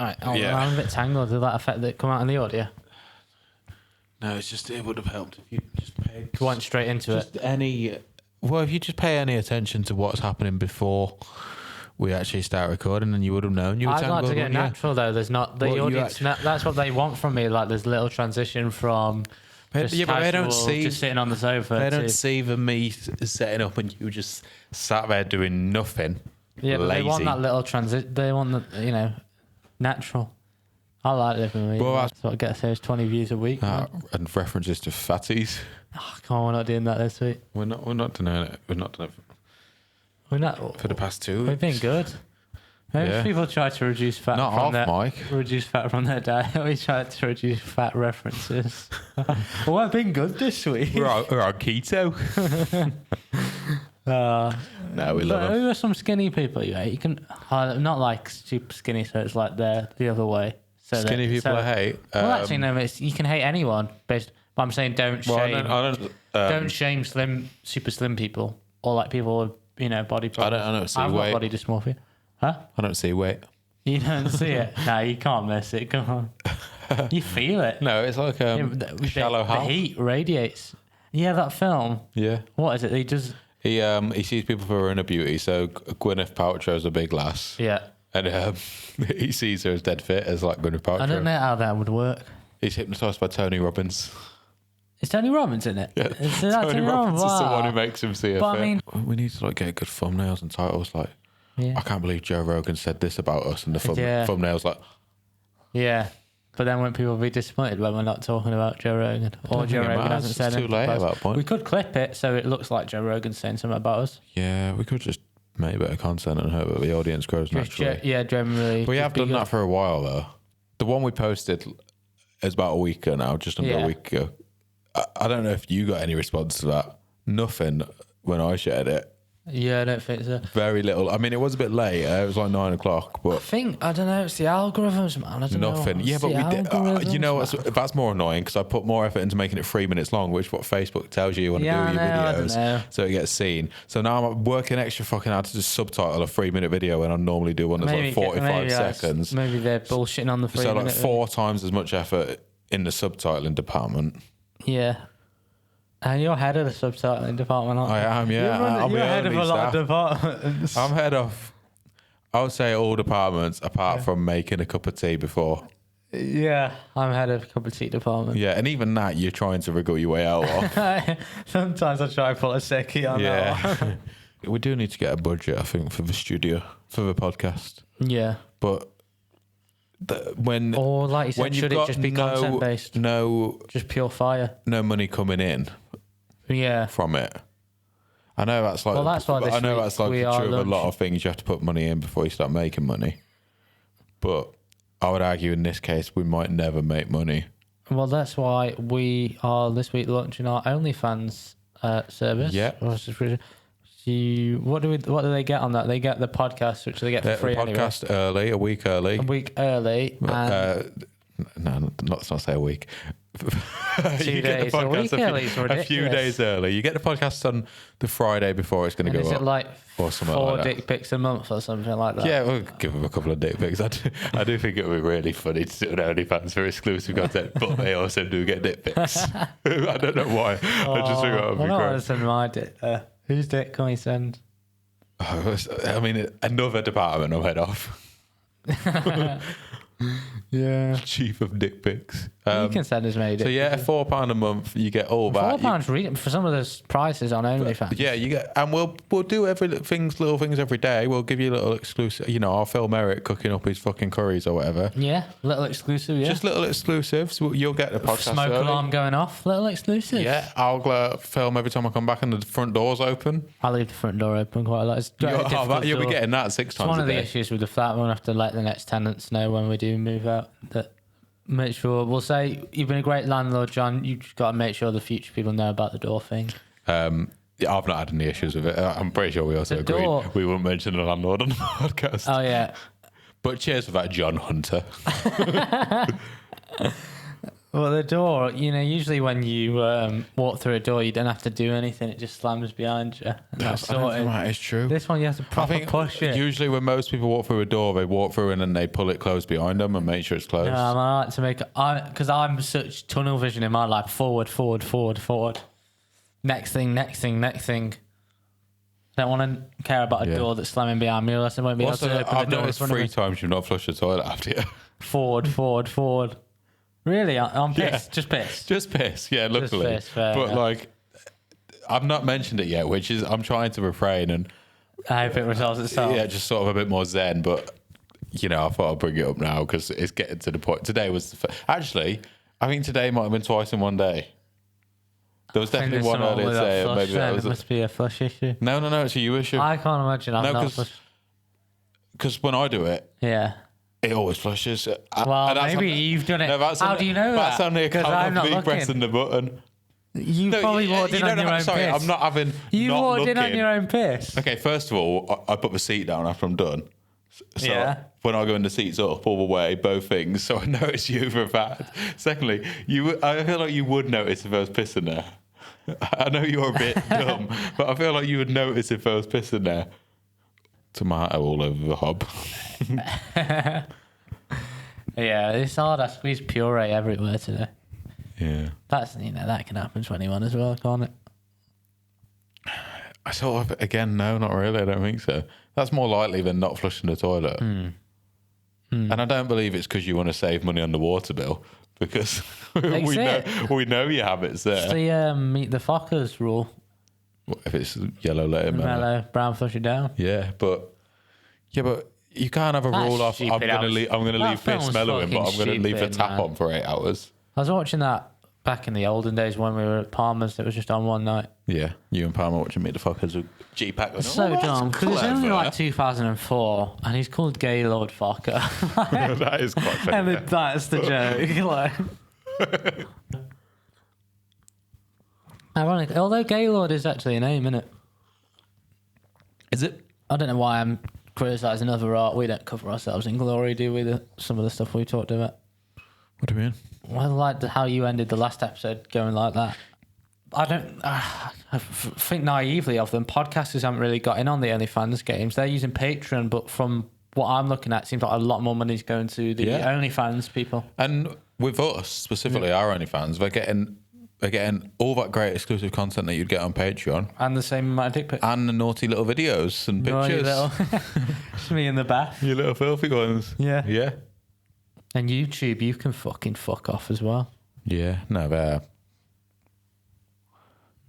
Alright, I'm a bit tangled. Did that affect that come out in the audio? No, it's just it would have helped if you just paid. Went straight into it. Well, if you just pay any attention to what's happening before we actually start recording, then you would have known you were tangled. I'd like to get natural though. There's not the audience. That's what they want from me. Like there's little transition from. Just casual, but they don't see just sitting on the sofa. They don't see me setting up and you just sat there doing nothing. Yeah, but lazy. they want that little transit. They want the natural. I like living with you. Well, that's what I get. There's 20 views a week. And references to fatties. Oh, come on, we're not doing that this week. We're not doing it. We're not doing it. We're not for the past 2 weeks. We've been good. Maybe people try to reduce fat. Not from half, their, Mike. Reduce fat from their diet. We tried to reduce fat references. Well, I've been good this week. We're on keto. No, we love them. Who are some skinny people you hate? You can not like super skinny, so it's like they're the other way. So skinny people I hate. Well, actually, no. You can hate anyone, but I'm saying don't shame. Don't shame super slim people, or like people with body problems. I don't see I've weight. got body dysmorphia. Huh? I don't see weight. You don't see it? No, you can't miss it. Come on. You feel it. No, it's like shallow the heat radiates. Yeah, that film. Yeah. What is it? He sees people for her inner beauty. So Gwyneth Paltrow's a big lass. Yeah. And he sees her as dead fit as like Gwyneth Paltrow. I don't know how that would work. He's hypnotised by Tony Robbins. Is Tony Robbins in it? Yeah. Tony Robbins is the one who makes him see her fit. I mean, we need to get good thumbnails and titles like. Yeah. I can't believe Joe Rogan said this about us, and the thumbnail's like. Yeah, but then won't people be disappointed when we're not talking about Joe Rogan? Or Joe Rogan hasn't said anything. It's too late at that point. We could clip it so it looks like Joe Rogan's saying something about us. Yeah, we could just make better content and hope that the audience grows naturally. Generally. We have done that for a while though. The one we posted is about a week ago now, just under a week ago. I don't know if you got any response to that. Nothing when I shared it. Yeah, I don't think so. Very little. I mean, it was a bit late. It was like 9 o'clock, but I don't know. It's the algorithms, man. I don't know. Nothing. Yeah, but we did. You know, that's more annoying because I put more effort into making it 3 minutes long, which is what Facebook tells you want to do with your videos, so it gets seen. So now I'm working extra fucking hard to just subtitle a 3-minute video when I normally do one that's like 45 seconds. Maybe they're bullshitting on the 3 minute. So like 4 times as much effort in the subtitling department. Yeah. And you're head of the subtitling department, aren't you? I am, yeah. You're head of a lot of departments. I'm head of, I would say, all departments apart from making a cup of tea before. Yeah, I'm head of a cup of tea department. Yeah, and even that, you're trying to wriggle your way out of. Sometimes I try to pull a sickie on that. We do need to get a budget, I think, for the studio, for the podcast. Yeah. But or like you said, should it just be content based? No, just pure fire. No money coming in. Yeah, from it. I know that's like. Well, that's why I know that's like true of a lot of things. You have to put money in before you start making money. But I would argue in this case we might never make money. Well, that's why we are this week launching our OnlyFans service. Yeah. What do they get on that? They get the podcast, which they get for free. Podcast anyway. A week early. No, let's not say a week. 2 days. A week early is ridiculous. A few days early. You get the podcast on the Friday before it's going to go up. Is it like or 4 dick pics a month or something like that? Yeah, we'll give them a couple of dick pics. I do think it would be really funny to do an OnlyFans for exclusive content, but they also do get dick pics. I don't know why. I just think that would be great. I want to send my dick there. Whose dick can we send? I mean, another department I'm head of. Yeah. Chief of dick pics. You can send as many dick pics. So £4 a month, you get all that. £4 for some of the prices on OnlyFans. Yeah, you get, and we'll do little things every day. We'll give you a little exclusive. You know, I'll film Eric cooking up his fucking curries or whatever. Yeah, little exclusive. Yeah, just little exclusives. You'll get the podcast. Smoke alarm going off. Little exclusive. Yeah, I'll film every time I come back and the front door's open. I leave the front door open quite a lot. You'll be getting that 6 times. It's one of the issues with the flat. We'll have to let the next tenants know when we do move out that. Make sure we'll say you've been a great landlord, John. You've just got to make sure the future people know about the door thing. I've not had any issues with it. I'm pretty sure we also agreed we won't mention the landlord on the podcast. Oh yeah, but cheers for that, John Hunter. Well, the door, usually when you walk through a door, you don't have to do anything. It just slams behind you. That's sorted. That is true. This one, you have to proper push it. Usually when most people walk through a door, they walk through and then they pull it closed behind them and make sure it's closed. Yeah, I like to make it, because I'm such tunnel vision in my life. Forward, forward, forward, forward. Next thing, next thing, next thing. Don't want to care about a door that's slamming behind me, unless I won't be able to open I've the door. noticed 3 times you've not flushed the toilet after you. Forward, forward, forward. Really? I'm pissed. Yeah. Just pissed. Just pissed, yeah, luckily. Just pissed, but like, I've not mentioned it yet, which is, I'm trying to refrain and... I hope it resolves itself. Yeah, just sort of a bit more zen, but, I thought I'd bring it up now because it's getting to the point. Today was... Actually, I think today might have been twice in one day. There was definitely one earlier today. Maybe that was... It must be a flush issue. No, it's a you issue. I can't imagine I'm not flush. Because when I do it... Yeah. It always flushes. Well, maybe you've done it. No, how do you know that? That's only a count of me pressing the button. You probably walked in on your own piss. Sorry, I'm not having. You walked in on your own piss. Okay, first of all, I put the seat down after I'm done. So when I go in the seats up all the way, both things. So I notice you for a fact. Secondly, I feel like you would notice if there was piss in there. I know you're a bit dumb, but I feel like you would notice if there was piss in there. Tomato all over the hob. Yeah, it's hard. I squeezed puree everywhere today. Yeah. That's, that can happen to anyone as well, can't it? I sort of, again, no, not really. I don't think so. That's more likely than not flushing the toilet. And I don't believe it's because you want to save money on the water bill, because we know your habits there. It's the meet the Fockers rule. What, if it's yellow, let it mellow. Brown, flush it down. Yeah, but you can't have a rule off. I'm going to leave piss mellowing, but I'm going to leave the tap on for 8 hours. I was watching that back in the olden days when we were at Palmer's. It was just on one night. Yeah, you and Palmer watching Meet the Fockers with G-Pack. It's so dumb because it's only like 2004, and he's called Gaylord Focker. That is quite funny. And that's the joke. Ironic, although Gaylord is actually a name, isn't it? Is it? I don't know why I'm criticising other art. We don't cover ourselves in glory, do we? Some of the stuff we talked about. What do you mean? Well, I liked how you ended the last episode going like that. I think naively of them. Podcasters haven't really got in on the OnlyFans games. They're using Patreon, but from what I'm looking at, it seems like a lot more money is going to the OnlyFans people. And with us, specifically our OnlyFans, they're getting all that great exclusive content that you'd get on Patreon. And the same amount of dick pics. And the naughty little videos and pictures. It's me in the bath. You little filthy ones. Yeah. Yeah. And YouTube, you can fucking fuck off as well. Yeah. No,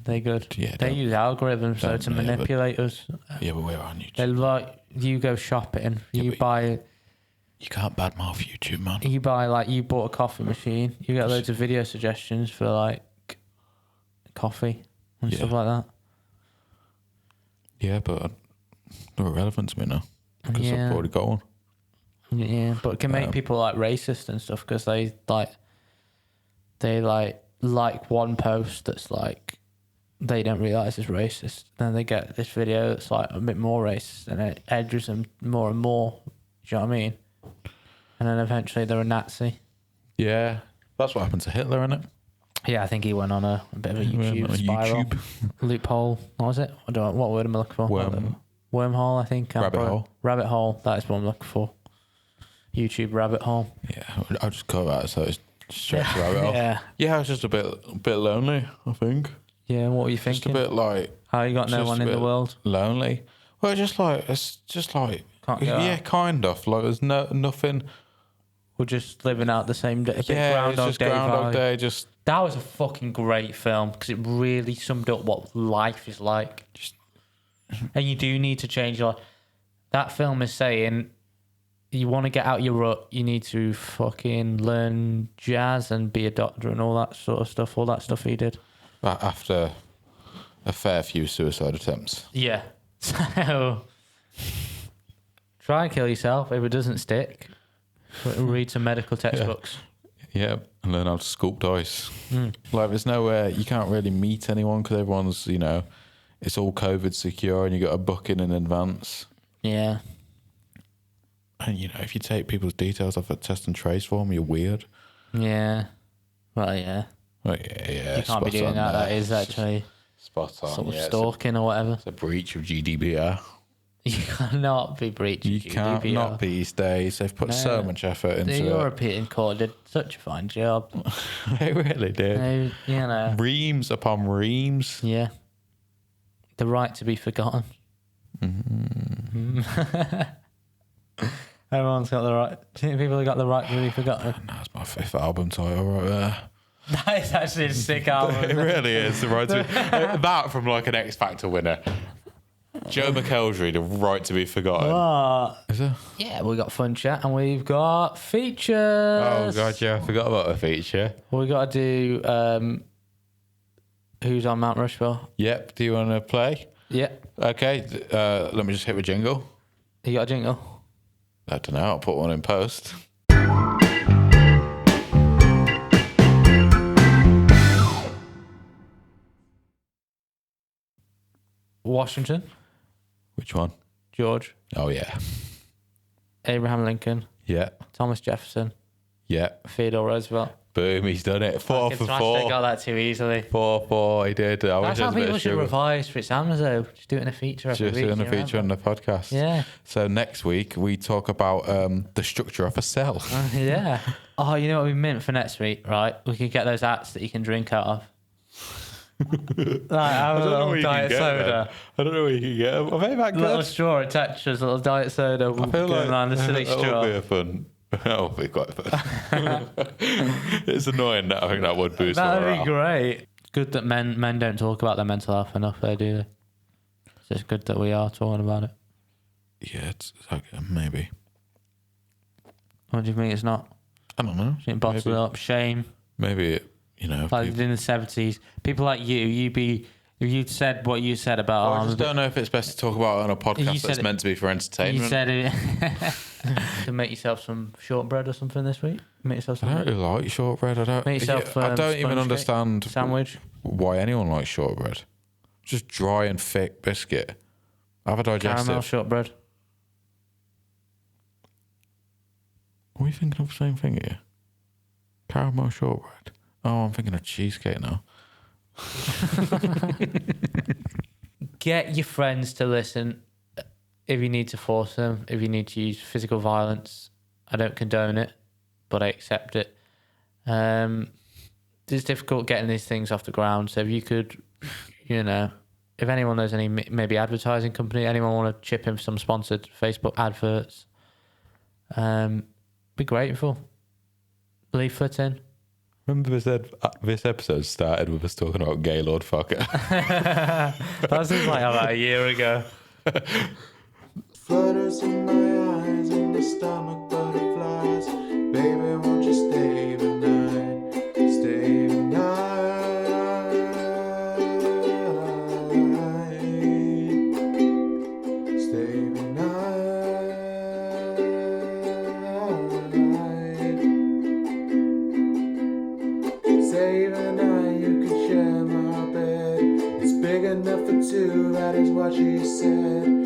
they're good. Yeah, they use algorithms to manipulate us. Yeah, but we're on YouTube. They like, you go shopping, you buy... You can't badmouth YouTube, man. You buy, you bought a coffee machine, you get loads of video suggestions for, coffee and stuff like that. Yeah, but they're irrelevant to me now. Because I've already got one. Yeah, but it can make people, racist and stuff because they like one post that's, they don't realise is racist. Then they get this video that's, a bit more racist and it edges them more and more. Do you know what I mean? And then eventually they're a Nazi. Yeah. That's what happened to Hitler, isn't it? Yeah, I think he went on a bit of a YouTube spiral. Loophole. What was it? What word am I looking for? Wormhole, I think. Rabbit hole. Rabbit hole. That is what I'm looking for. YouTube rabbit hole. Yeah, I'll just call that so it's straight to rabbit hole. Yeah, I was just a bit lonely, I think. Yeah, what were you thinking? Just a bit how you got no one in the world? Lonely. Well, it's just kind of. There's nothing. We're just living out the same day. Groundhog Day. That was a fucking great film because it really summed up what life is like. And you do need to change your... That film is saying you want to get out your rut, you need to fucking learn jazz and be a doctor and all that sort of stuff. All that stuff he did. After a fair few suicide attempts. Yeah. So try and kill yourself. If it doesn't stick, read some medical textbooks. Yeah, and learn how to sculpt ice. There's nowhere, you can't really meet anyone because everyone's, it's all COVID secure and you got to book in advance. Yeah. And, if you take people's details off a test and trace form, you're weird. Yeah. Well, yeah. Oh, yeah. You can't be doing that. That is actually spot on. sort of stalking or whatever. It's a breach of GDPR. You cannot be breaching GDPR. You can't not be these days. They've put so much effort into the it. European Court did such a fine job. They really did. Reams upon reams. Yeah. The right to be forgotten. Mm-hmm. Everyone's got the right. Do you think people have got the right to be forgotten? That's my 5th album title right there. That is actually a sick album. It really is. The right to that from like an X Factor winner. Joe McElderry, the right to be forgotten. What? Is there? Yeah, we got fun chat and we've got features. Oh god, yeah, I forgot about the feature. We got to do who's on Mount Rushmore. Yep. Do you want to play? Yep. Okay. Let me just hit the jingle. You got a jingle? I don't know. I'll put one in post. Washington. Which one? George. Oh yeah. Abraham Lincoln. Yeah. Thomas Jefferson. Yeah. Theodore Roosevelt. Boom, he's done it. 4 for 4. I got that too easily. 4-4, he did. That's how people should revise for exams though. Just do it in a feature every week. Just doing a feature on the podcast. Yeah. So next week we talk about the structure of a cell. Yeah. Oh, you know what we meant for next week, right? We could get those apps that you can drink out of. Like have a little diet soda. I don't know where you can get them. Are they that good? Little straw attached to a little diet soda. I feel like around the silly straw. That would be fun. That would be quite fun. It's annoying that I think that would boost That morale. would be great. Good that men don't talk about their mental health enough, though, do they? It's just good that we are talking about it. Yeah, it's like maybe. What do you think it's not? I don't know. You bottle it up, shame. Maybe like in the 70s, people like if you'd said what you said about. I just don't know if it's best to talk about it on a podcast that's meant to be for entertainment. You said it. To make yourself some shortbread or something this week. Make yourself some. I don't really like shortbread. I don't. Make yourself, I don't even understand sandwich. Why anyone likes shortbread. Just dry and thick biscuit. Have a digestive. Caramel shortbread. Are we thinking of the same thing here? Caramel shortbread. Oh, I'm thinking of cheesecake now. Get your friends to listen if you need to force them, if you need to use physical violence. I don't condone it, but I accept it. It's difficult getting these things off the ground. So if you could, if anyone knows any maybe advertising company, anyone want to chip in for some sponsored Facebook adverts, be grateful. Leaflet in. Remember this episode started with us talking about Gaylord Focker. That seems like about a year ago. Flutters in my eyes and the stomach butterflies. Baby, won't you stay the night? Stay the night. Stay the night. Stay the night, you could share my bed. It's big enough for two, that is what she said.